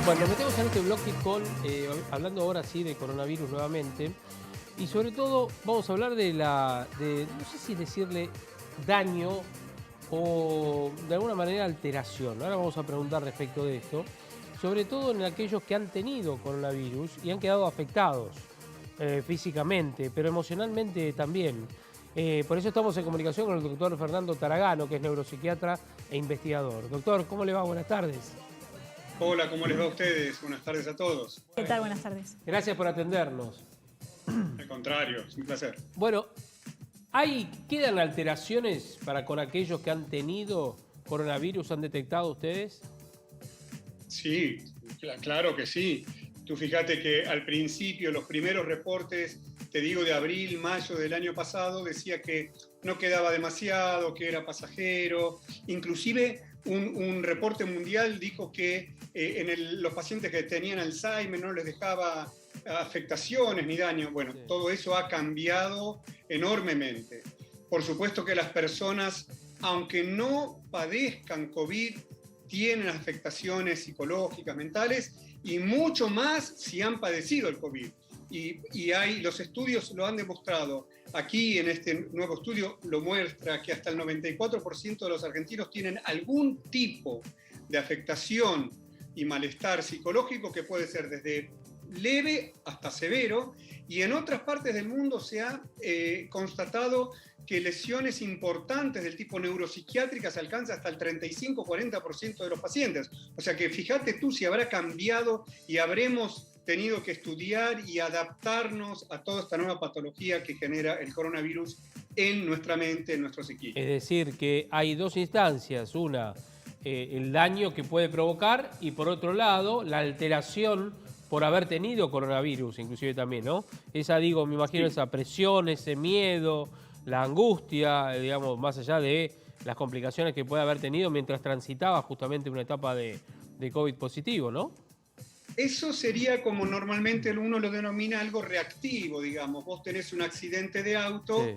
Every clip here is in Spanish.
Bueno, nos metemos en este bloque hablando ahora sí de coronavirus nuevamente. Y sobre todo vamos a hablar no sé si decirle daño o de alguna manera alteración. Ahora vamos a preguntar respecto de esto. Sobre todo en aquellos que han tenido coronavirus y han quedado afectados físicamente, pero emocionalmente también. Por eso estamos en comunicación con el doctor Fernando Taragano, que es neuropsiquiatra e investigador. Doctor, ¿cómo le va? Buenas tardes. Hola, ¿cómo les va a ustedes? Buenas tardes a todos. ¿Qué tal? Buenas tardes. Gracias por atendernos. Al contrario, es un placer. Bueno, ¿quedan alteraciones con aquellos que han tenido coronavirus? ¿Han detectado ustedes? Sí, claro que sí. Tú fíjate que al principio, los primeros reportes, te digo de abril, mayo del año pasado, decía que no quedaba demasiado, que era pasajero. Inclusive un reporte mundial dijo que los pacientes que tenían Alzheimer no les dejaba afectaciones ni daño. Bueno, sí. Todo eso ha cambiado enormemente. Por supuesto que las personas, aunque no padezcan COVID, tienen afectaciones psicológicas, mentales, y mucho más si han padecido el COVID. Los estudios lo han demostrado. Aquí en este nuevo estudio lo muestra que hasta el 94% de los argentinos tienen algún tipo de afectación y malestar psicológico que puede ser desde leve hasta severo, y en otras partes del mundo se ha constatado que lesiones importantes del tipo neuropsiquiátricas alcanza hasta el 35-40% de los pacientes. O sea que fíjate tú si habrá cambiado y habremos tenido que estudiar y adaptarnos a toda esta nueva patología que genera el coronavirus en nuestra mente, en nuestro psiquismo. Es decir, que hay dos instancias. Una, el daño que puede provocar, y por otro lado, la alteración por haber tenido coronavirus, inclusive también, ¿no? Esa, digo, me imagino, sí. Esa presión, ese miedo, la angustia, digamos, más allá de las complicaciones que puede haber tenido mientras transitaba justamente una etapa de COVID positivo, ¿no? Eso sería como normalmente uno lo denomina algo reactivo, digamos. Vos tenés un accidente de auto, sí,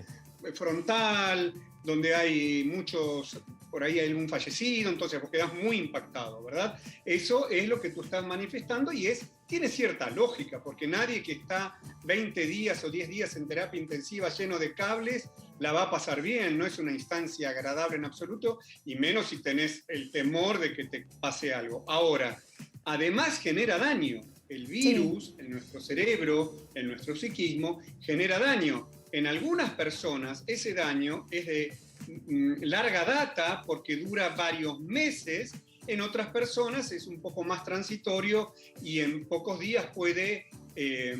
frontal, donde hay muchos, por ahí hay un fallecido, entonces vos quedás muy impactado, ¿verdad? Eso es lo que tú estás manifestando y tiene cierta lógica, porque nadie que está 20 días o 10 días en terapia intensiva lleno de cables la va a pasar bien, no es una instancia agradable en absoluto, y menos si tenés el temor de que te pase algo. Ahora, además genera daño. El virus, sí, en nuestro cerebro, en nuestro psiquismo, genera daño. En algunas personas ese daño es de larga data porque dura varios meses. En otras personas es un poco más transitorio y en pocos días puede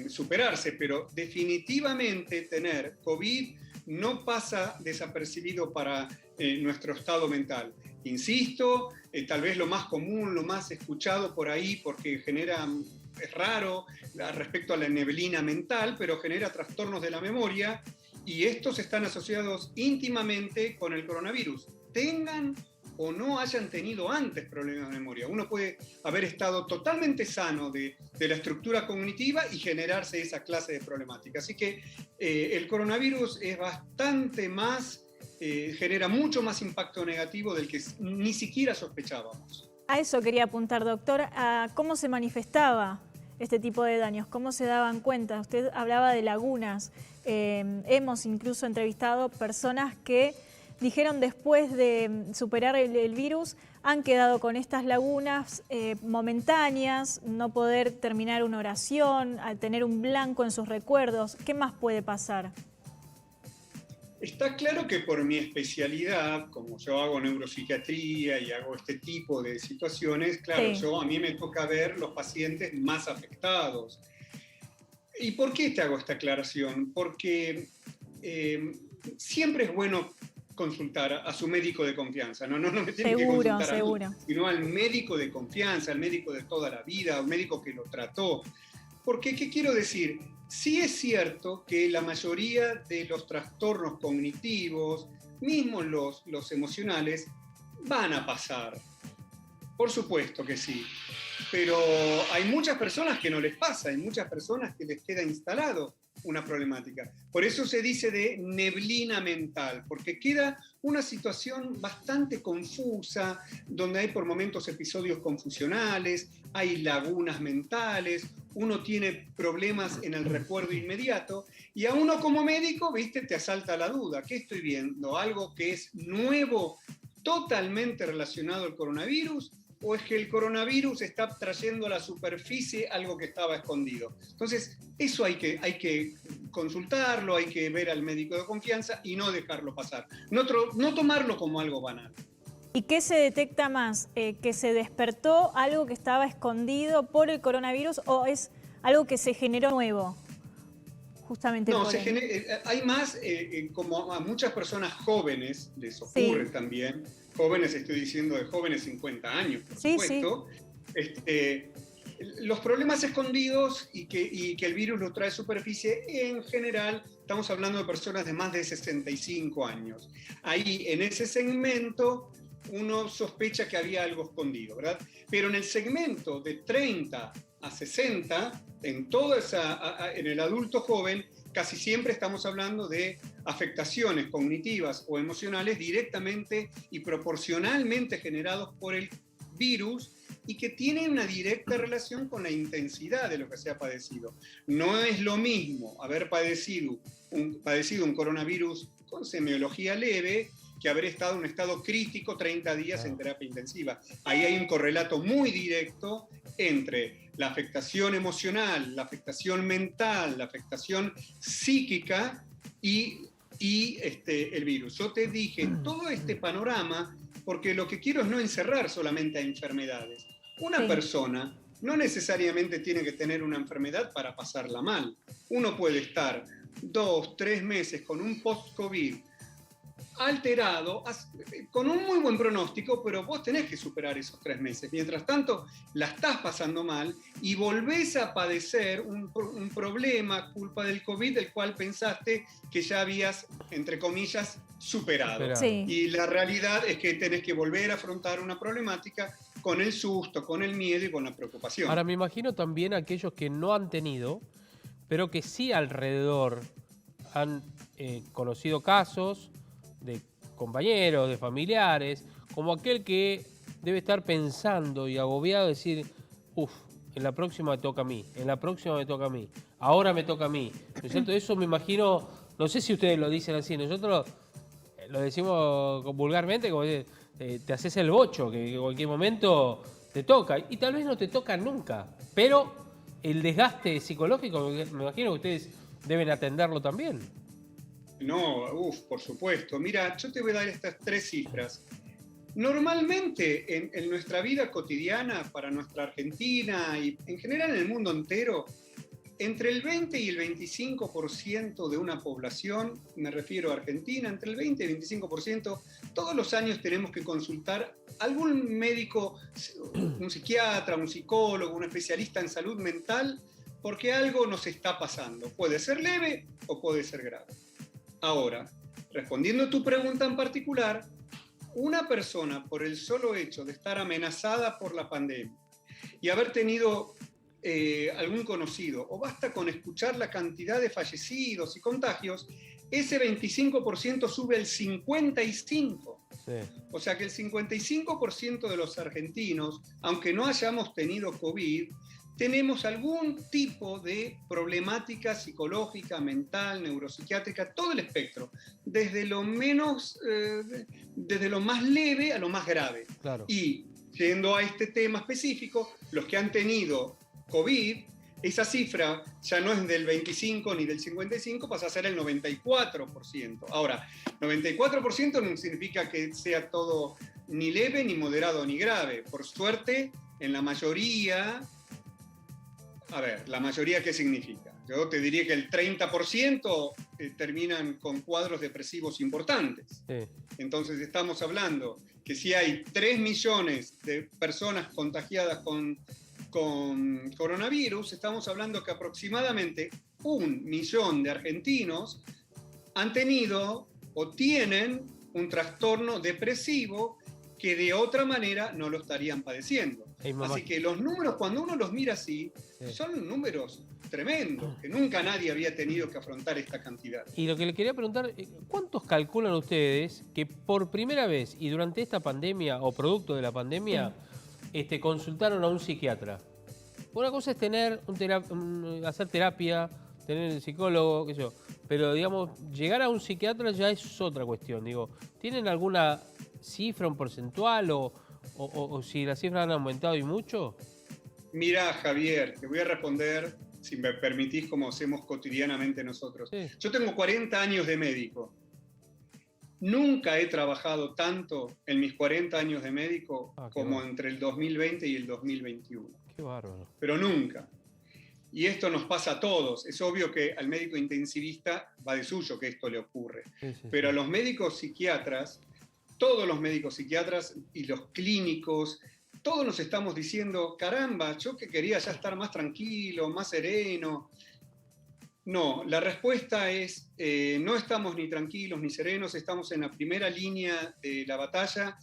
superarse. Pero definitivamente tener COVID no pasa desapercibido para nuestro estado mental. Insisto, tal vez lo más común, lo más escuchado por ahí, porque es raro respecto a la neblina mental, pero genera trastornos de la memoria, y estos están asociados íntimamente con el coronavirus. Tengan o no hayan tenido antes problemas de memoria. Uno puede haber estado totalmente sano de la estructura cognitiva y generarse esa clase de problemática. Así que el coronavirus es bastante más... genera mucho más impacto negativo del que ni siquiera sospechábamos. A eso quería apuntar, doctor, a cómo se manifestaba este tipo de daños, cómo se daban cuenta. Usted hablaba de lagunas. Hemos incluso entrevistado personas que dijeron después de superar el virus, han quedado con estas lagunas momentáneas, no poder terminar una oración, al tener un blanco en sus recuerdos. ¿Qué más puede pasar? Está claro que por mi especialidad, como yo hago neuropsiquiatría y hago este tipo de situaciones, claro, sí, a mí me toca ver los pacientes más afectados. ¿Y por qué te hago esta aclaración? Porque siempre es bueno consultar a su médico de confianza. No me tienen que consultar a mí, sino al médico de confianza, al médico de toda la vida, al médico que lo trató. Porque, ¿qué quiero decir? Sí es cierto que la mayoría de los trastornos cognitivos, mismo los emocionales, van a pasar. Por supuesto que sí. Pero hay muchas personas que no les pasa, hay muchas personas que les queda instalado una problemática. Por eso se dice de neblina mental, porque queda una situación bastante confusa, donde hay por momentos episodios confusionales, hay lagunas mentales, uno tiene problemas en el recuerdo inmediato, y a uno como médico, viste, te asalta la duda. ¿Qué estoy viendo? ¿Algo que es nuevo, totalmente relacionado al coronavirus? ¿O es que el coronavirus está trayendo a la superficie algo que estaba escondido? Entonces, eso hay que consultarlo, hay que ver al médico de confianza y no dejarlo pasar. No tomarlo como algo banal. ¿Y qué se detecta más? ¿Que se despertó algo que estaba escondido por el coronavirus o es algo que se generó nuevo? Justamente no, hay más, como a muchas personas jóvenes les ocurre también, jóvenes, estoy diciendo de jóvenes 50 años, por supuesto, los problemas escondidos y que el virus lo trae a superficie, en general, estamos hablando de personas de más de 65 años. Ahí, en ese segmento, uno sospecha que había algo escondido, ¿verdad? Pero en el segmento de 30 a 60, en el adulto joven, casi siempre estamos hablando de afectaciones cognitivas o emocionales directamente y proporcionalmente generados por el virus y que tienen una directa relación con la intensidad de lo que se ha padecido. No es lo mismo haber padecido un coronavirus con semiología leve que haber estado en un estado crítico 30 días en terapia intensiva. Ahí hay un correlato muy directo entre la afectación emocional, la afectación mental, la afectación psíquica y el virus. Yo te dije todo este panorama porque lo que quiero es no encerrar solamente a enfermedades. Una persona no necesariamente tiene que tener una enfermedad para pasarla mal. Uno puede estar 2, 3 meses con un post-COVID alterado, con un muy buen pronóstico, pero vos tenés que superar esos 3 meses. Mientras tanto, la estás pasando mal y volvés a padecer un problema, culpa del COVID, del cual pensaste que ya habías, entre comillas, superado. Sí. Y la realidad es que tenés que volver a afrontar una problemática con el susto, con el miedo y con la preocupación. Ahora, me imagino también aquellos que no han tenido, pero que sí alrededor han conocido casos de compañeros, de familiares, como aquel que debe estar pensando y agobiado, decir, en la próxima me toca a mí, en la próxima me toca a mí, ahora me toca a mí, ¿no es cierto? Eso me imagino, no sé si ustedes lo dicen así, nosotros lo decimos vulgarmente, como te haces el bocho, que en cualquier momento te toca, y tal vez no te toca nunca, pero el desgaste psicológico, me imagino que ustedes deben atenderlo también. No, por supuesto. Mira, yo te voy a dar estas 3 cifras. Normalmente en nuestra vida cotidiana, para nuestra Argentina y en general en el mundo entero, entre el 20 y el 25% de una población, me refiero a Argentina, entre el 20 y el 25%, todos los años tenemos que consultar a algún médico, un psiquiatra, un psicólogo, un especialista en salud mental, porque algo nos está pasando. Puede ser leve o puede ser grave. Ahora, respondiendo a tu pregunta en particular, una persona por el solo hecho de estar amenazada por la pandemia y haber tenido algún conocido, o basta con escuchar la cantidad de fallecidos y contagios, ese 25% sube al 55%. Sí. O sea que el 55% de los argentinos, aunque no hayamos tenido COVID, tenemos algún tipo de problemática psicológica, mental, neuropsiquiátrica, todo el espectro, desde lo más leve a lo más grave. Claro. Y yendo a este tema específico, los que han tenido COVID, esa cifra ya no es del 25 ni del 55, pasa a ser el 94%. Ahora, 94% no significa que sea todo ni leve, ni moderado, ni grave. Por suerte, en la mayoría... A ver, ¿la mayoría qué significa? Yo te diría que el 30% terminan con cuadros depresivos importantes. Sí. Entonces estamos hablando que si hay 3 millones de personas contagiadas con coronavirus, estamos hablando que aproximadamente 1 millón de argentinos han tenido o tienen un trastorno depresivo que de otra manera no lo estarían padeciendo. Así que los números, cuando uno los mira así, son números tremendo, que nunca nadie había tenido que afrontar esta cantidad. Y lo que le quería preguntar, ¿cuántos calculan ustedes que por primera vez y durante esta pandemia o producto de la pandemia consultaron a un psiquiatra? Una cosa es tener hacer terapia, tener el psicólogo, qué sé yo, pero digamos, llegar a un psiquiatra ya es otra cuestión. Digo, ¿tienen alguna cifra, un porcentual o si las cifras han aumentado y mucho? Mira, Javier, te voy a responder, si me permitís, como hacemos cotidianamente nosotros. Sí. Yo tengo 40 años de médico. Nunca he trabajado tanto en mis 40 años de médico como entre el 2020 y el 2021. Qué bárbaro. Pero nunca. Y esto nos pasa a todos. Es obvio que al médico intensivista va de suyo que esto le ocurre. Pero a los médicos psiquiatras, todos los médicos psiquiatras y los clínicos, todos nos estamos diciendo, caramba, yo que quería ya estar más tranquilo, más sereno. No, la respuesta es, no estamos ni tranquilos ni serenos, estamos en la primera línea de la batalla.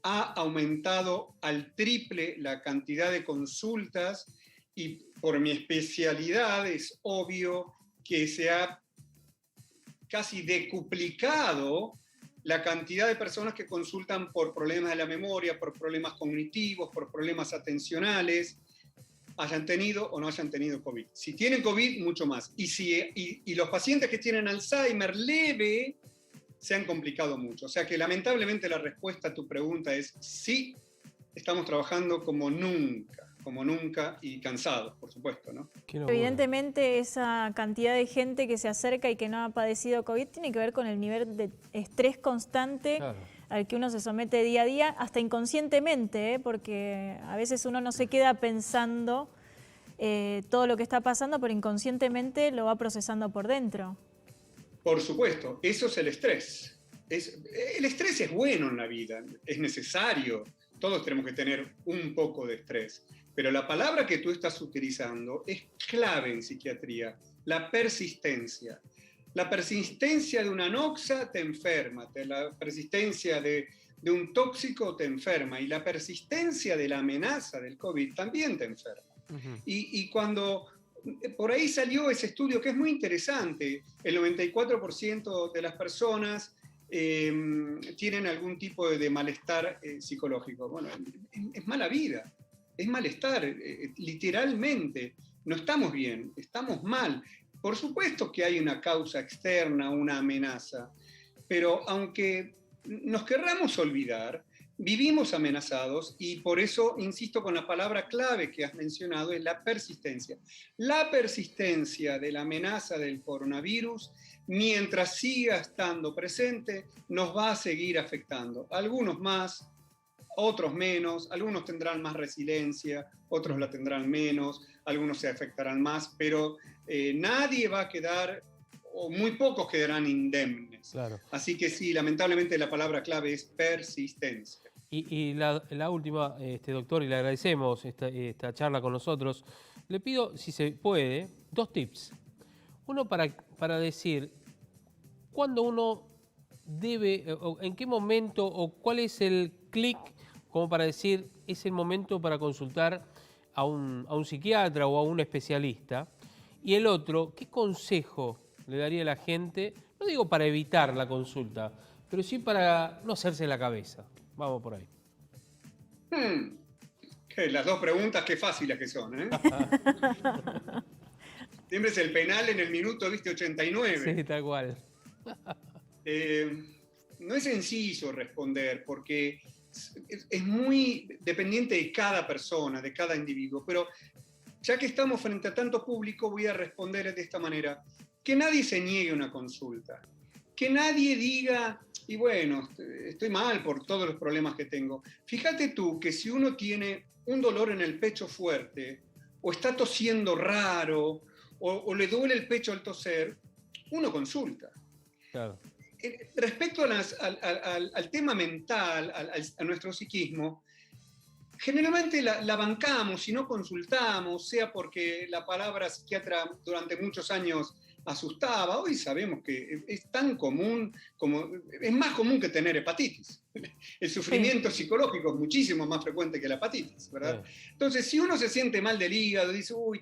Ha aumentado al triple la cantidad de consultas y por mi especialidad es obvio que se ha casi decuplicado la cantidad de personas que consultan por problemas de la memoria, por problemas cognitivos, por problemas atencionales, hayan tenido o no hayan tenido COVID. Si tienen COVID, mucho más. Y los pacientes que tienen Alzheimer leve se han complicado mucho. O sea que lamentablemente la respuesta a tu pregunta es sí, estamos trabajando como nunca y cansados, por supuesto, ¿no? Evidentemente esa cantidad de gente que se acerca y que no ha padecido COVID tiene que ver con el nivel de estrés constante al que uno se somete día a día, hasta inconscientemente, porque a veces uno no se queda pensando todo lo que está pasando, pero inconscientemente lo va procesando por dentro. Por supuesto, eso es el estrés. El estrés es bueno en la vida, es necesario. Todos tenemos que tener un poco de estrés. Pero la palabra que tú estás utilizando es clave en psiquiatría, la persistencia. La persistencia de una anoxa te enferma, la persistencia de un tóxico te enferma y la persistencia de la amenaza del COVID también te enferma. Y cuando por ahí salió ese estudio que es muy interesante, el 94% de las personas tienen algún tipo de malestar psicológico. Bueno, es mala vida. Es malestar, literalmente. No estamos bien, estamos mal. Por supuesto que hay una causa externa, una amenaza, pero aunque nos querramos olvidar, vivimos amenazados y por eso insisto con la palabra clave que has mencionado, es la persistencia. La persistencia de la amenaza del coronavirus, mientras siga estando presente, nos va a seguir afectando. Algunos más, otros menos, algunos tendrán más resiliencia, otros la tendrán menos, algunos se afectarán más, pero nadie va a quedar, o muy pocos quedarán indemnes. Claro. Así que sí, lamentablemente la palabra clave es persistencia. Y la última, doctor, y le agradecemos esta charla con nosotros, le pido, si se puede, 2 tips. Uno para decir cuándo uno debe, o en qué momento, o cuál es el clic como para decir es el momento para consultar a un psiquiatra o a un especialista. Y el otro, ¿qué consejo le daría a la gente? No digo para evitar la consulta, pero sí para no hacerse la cabeza. Vamos por ahí. Las 2 preguntas, qué fáciles que son, ¿eh? Siempre es el penal en el minuto, 89. Sí, tal cual. No es sencillo responder porque es muy dependiente de cada persona, de cada individuo, pero ya que estamos frente a tanto público, voy a responder de esta manera. Que nadie se niegue una consulta. Que nadie diga, y bueno, estoy mal por todos los problemas que tengo. Fíjate tú que si uno tiene un dolor en el pecho fuerte, o está tosiendo raro, o le duele el pecho al toser, uno consulta. Claro. Respecto al tema mental, a nuestro psiquismo, generalmente la bancamos y no consultamos, sea porque la palabra psiquiatra durante muchos años asustaba. Hoy sabemos que es tan común, es más común que tener hepatitis. el sufrimiento psicológico es muchísimo más frecuente que la hepatitis, ¿verdad? Sí. Entonces, si uno se siente mal del hígado, dice, uy,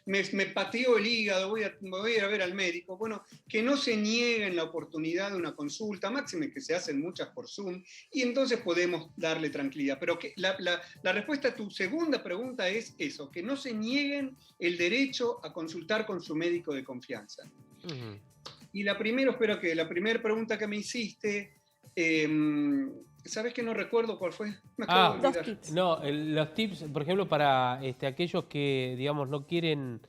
me pateó el hígado, voy a ir a ver al médico, bueno, que no se nieguen la oportunidad de una consulta, máxime que se hacen muchas por Zoom, y entonces podemos darle tranquilidad. Pero que la respuesta a tu segunda pregunta es eso, que no se nieguen el derecho a consultar con su médico de confianza. Uh-huh. Y la primera pregunta que me hiciste, ¿sabes que no recuerdo cuál fue? Me acabo de olvidar. No, los tips, por ejemplo, para aquellos que, digamos, no quieren,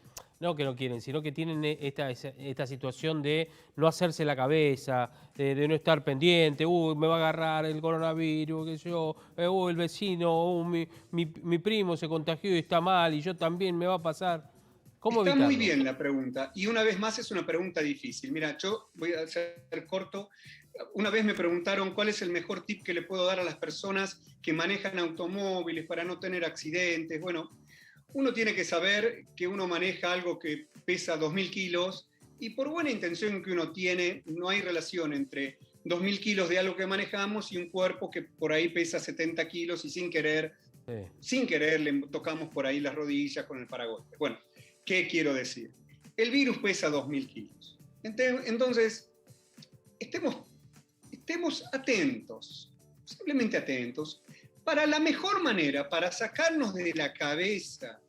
sino que tienen esta situación de no hacerse la cabeza, de no estar pendiente, me va a agarrar el coronavirus, qué sé yo, el vecino, mi primo se contagió y está mal, y yo también, me va a pasar. ¿Cómo Está evitarlo? muy bien la pregunta, y una vez más es una pregunta difícil. Mira, yo voy a ser corto. Una vez me preguntaron cuál es el mejor tip que le puedo dar a las personas que manejan automóviles para no tener accidentes. Bueno, uno tiene que saber que uno maneja algo que pesa 2.000 kilos y por buena intención que uno tiene, no hay relación entre 2.000 kilos de algo que manejamos y un cuerpo que por ahí pesa 70 kilos y sin querer le tocamos por ahí las rodillas con el paragolpe. Bueno, ¿qué quiero decir? El virus pesa 2.000 kilos. Entonces, estemos atentos, simplemente atentos, para la mejor manera, para sacarnos de la cabeza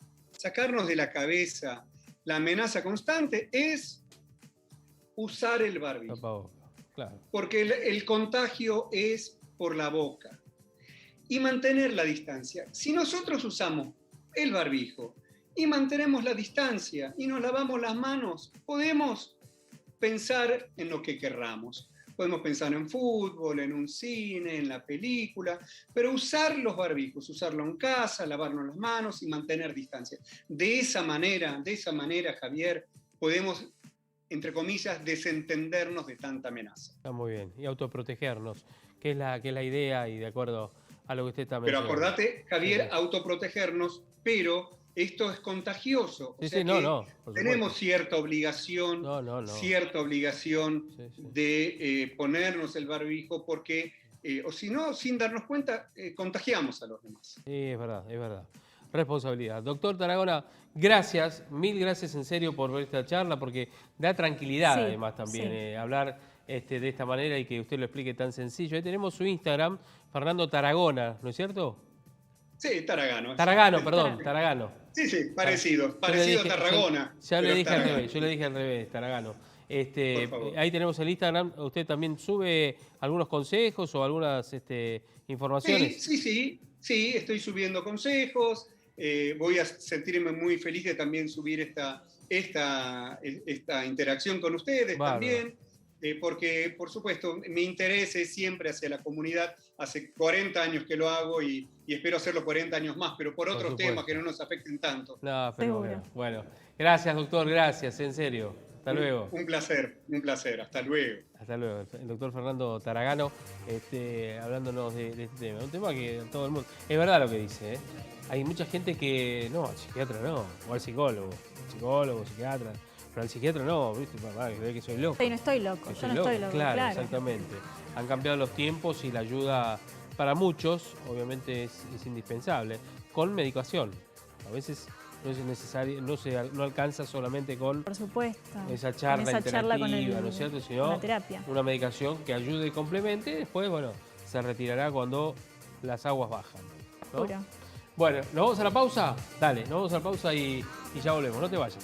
la amenaza constante, es usar el barbijo. Claro. Porque el contagio es por la boca. Y mantener la distancia. Si nosotros usamos el barbijo y mantenemos la distancia y nos lavamos las manos, podemos pensar en lo que querramos. Podemos pensar en fútbol, en un cine, en la película, pero usar los barbijos, usarlo en casa, lavarnos las manos y mantener distancia. De esa manera, Javier, podemos, entre comillas, desentendernos de tanta amenaza. Está muy bien. Y autoprotegernos, que es la idea y de acuerdo a lo que usted está Pero mencionando. acordate, Javier, sí, autoprotegernos, pero esto es contagioso. O sea que tenemos cierta obligación, de ponernos el barbijo porque, o si no, sin darnos cuenta, contagiamos a los demás. Sí, es verdad. Responsabilidad. Doctor Tarragona, gracias, mil gracias en serio por esta charla, porque da tranquilidad además también hablar de esta manera y que usted lo explique tan sencillo. Ahí tenemos su Instagram, Fernando Tarragona, ¿no es cierto? Sí, Tarragano. Tarragano. Sí, parecido a Tarragona. Yo le dije al revés, Tarragano. Ahí tenemos el Instagram. ¿Usted también sube algunos consejos o algunas informaciones? Sí, estoy subiendo consejos. Voy a sentirme muy feliz de también subir esta interacción con ustedes también. Porque, por supuesto, mi interés es siempre hacia la comunidad. Hace 40 años que lo hago y espero hacerlo 40 años más, pero por otros temas que no nos afecten tanto. No, pero bueno, gracias, doctor, gracias, en serio. Hasta luego. Un placer, hasta luego. Hasta luego. El doctor Fernando Tarragano hablándonos de este tema. Un tema que todo el mundo... Es verdad lo que dice, ¿eh? Hay mucha gente que... No, al psiquiatra no, o al psicólogo, psiquiatra... Pero al psiquiatra no, ¿viste? Papá, que ve que soy loco. Sí, no estoy loco, yo no estoy loco. Claro, exactamente. Han cambiado los tiempos y la ayuda para muchos, obviamente, es indispensable. Con medicación. A veces no es necesario, no alcanza solamente con, por supuesto, esa charla interactiva, ¿no es cierto? Sino la terapia. Una medicación que ayude y complemente. Después, bueno, se retirará cuando las aguas bajan, ¿no? Puro. Bueno, ¿nos vamos a la pausa? Dale, nos vamos a la pausa y ya volvemos. No te vayas.